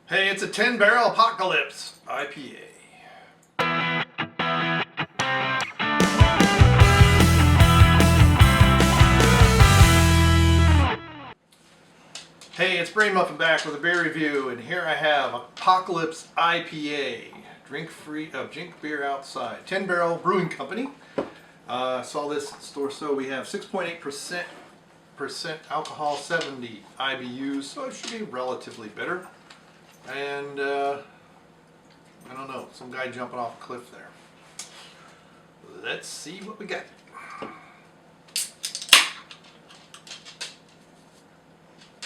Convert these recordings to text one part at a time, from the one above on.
Hey, it's a 10 Barrel Apocalypse IPA. Hey, it's Brainmuffin back with a beer review, and here I have Apocalypse IPA. Drink beer outside. 10 Barrel Brewing Company. Saw this at the store, so we have 6.8% alcohol, 70 IBUs, so it should be relatively bitter. And I don't know, some guy jumping off a cliff there. Let's see what we got.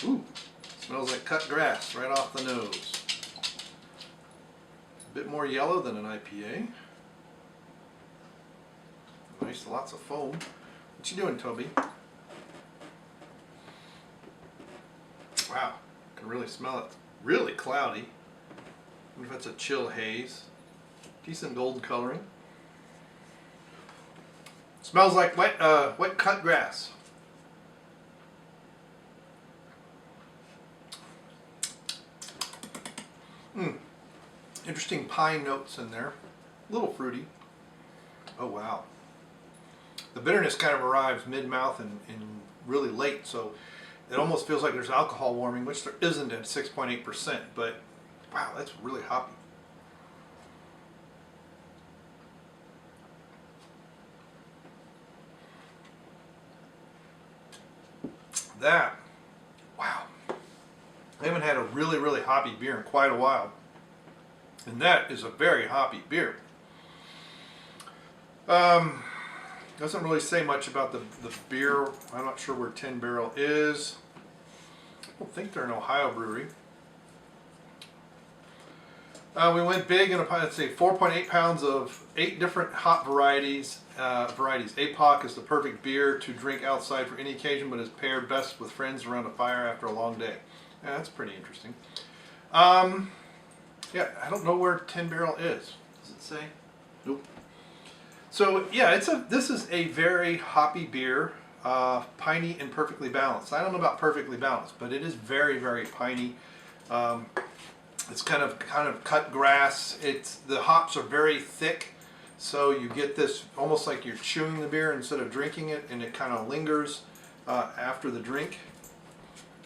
Ooh, smells like cut grass right off the nose. A bit more yellow than an IPA. Nice, lots of foam. What you doing, Toby? Wow, can really smell it. Really cloudy. I wonder if that's a chill haze. Decent golden coloring. Smells like wet cut grass. Interesting pine notes in there. A little fruity. Oh wow. The bitterness kind of arrives mid-mouth and really late, so it almost feels like there's alcohol warming, which there isn't at 6.8%, but wow, that's really hoppy. That, wow. I haven't had a really hoppy beer in quite a while. And that is a very hoppy beer. Doesn't really say much about the beer. I'm not sure where 10 Barrel is. I don't think they're an Ohio brewery. We went big in let's say 4.8 pounds of 8 different hop varieties. APOC is the perfect beer to drink outside for any occasion, but is paired best with friends around a fire after a long day. Yeah, that's pretty interesting. Yeah, I don't know where 10 Barrel is. Does it say? Nope. So yeah, this is a very hoppy beer, piney and perfectly balanced. I don't know about perfectly balanced, but it is very piney. It's kind of cut grass. The hops are very thick, so you get this almost like you're chewing the beer instead of drinking it, and it kind of lingers after the drink.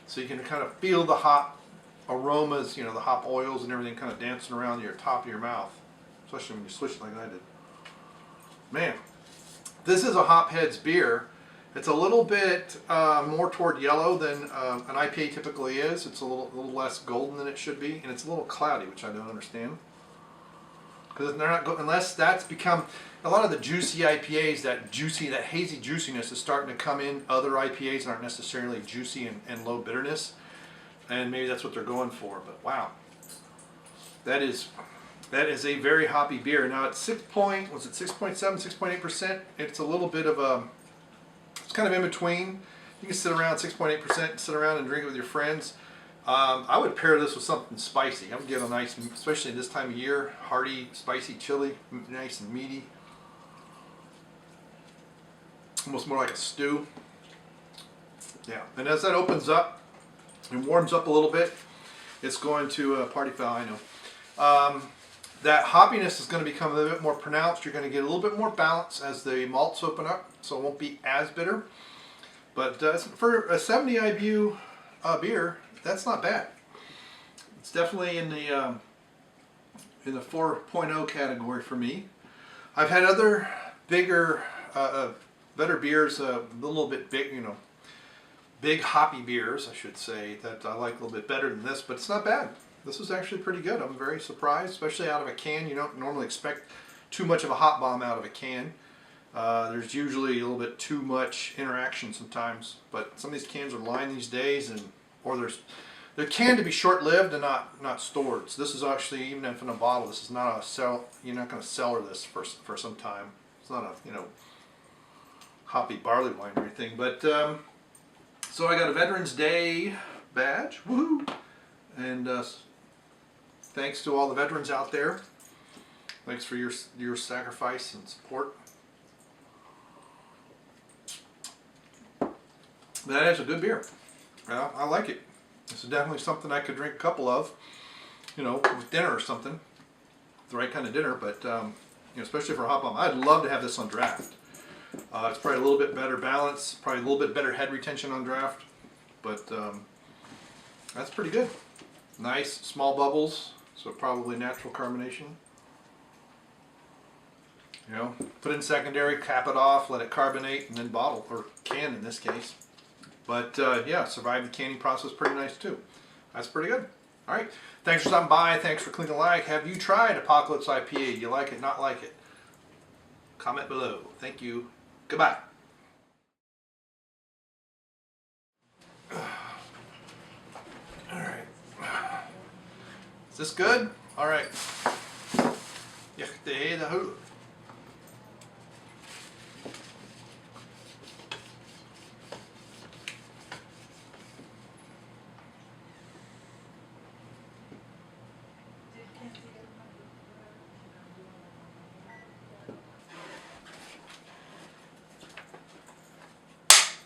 So you can kind of feel the hop aromas, the hop oils and everything kind of dancing around your top of your mouth, especially when you swish it like I did. Man, this is a Hopheads beer. It's a little bit more toward yellow than an IPA typically is. It's a little less golden than it should be, and it's a little cloudy, which I don't understand. Because they're not unless that's become a lot of the juicy IPAs. That hazy juiciness is starting to come in. Other IPAs aren't necessarily juicy and low bitterness, and maybe that's what they're going for. But wow, that is a very hoppy beer. Now it's 6.7, 6.8%. It's a little bit of a, it's kind of in between. You can sit around 6.8%, sit around and drink it with your friends. I would pair this with something spicy. I would get a nice, especially this time of year, hearty, spicy chili, nice and meaty. Almost more like a stew. Yeah, and as that opens up and warms up a little bit, it's going to, party foul, I know. That hoppiness is going to become a little bit more pronounced. You're going to get a little bit more balance as the malts open up, so it won't be as bitter. But for a 70 IBU beer, that's not bad. It's definitely in the 4.0 category for me. I've had other bigger, better beers, a little bit big, big hoppy beers, I should say, that I like a little bit better than this, but it's not bad. This is actually pretty good. I'm very surprised, especially out of a can. You don't normally expect too much of a hot bomb out of a can. There's usually a little bit too much interaction sometimes, but some of these cans are lined these days, or they're canned to be short-lived and not stored. So this is actually, even if in a bottle, this is not a sell. You're not going to cellar this for some time. It's not a hoppy barley wine or anything. But so I got a Veterans Day badge. Woohoo! And thanks to all the veterans out there. Thanks for your sacrifice and support. That is a good beer. I like it. This is definitely something I could drink a couple of. you know, with dinner or something, the right kind of dinner. But you know, especially for a hop bomb, I'd love to have this on draft. It's probably a little bit better balance, probably a little bit better head retention on draft, but that's pretty good. Nice small bubbles, so probably natural carbonation. You know, put it in secondary, cap it off, let it carbonate, and then bottle, or can in this case. But yeah, survived the canning process pretty nice too. That's pretty good. All right, thanks for stopping by. Thanks for clicking like. Have you tried Apocalypse IPA? You like it, not like it? Comment below. Thank you. Goodbye. All right. Is this good? All right. Ja, de hele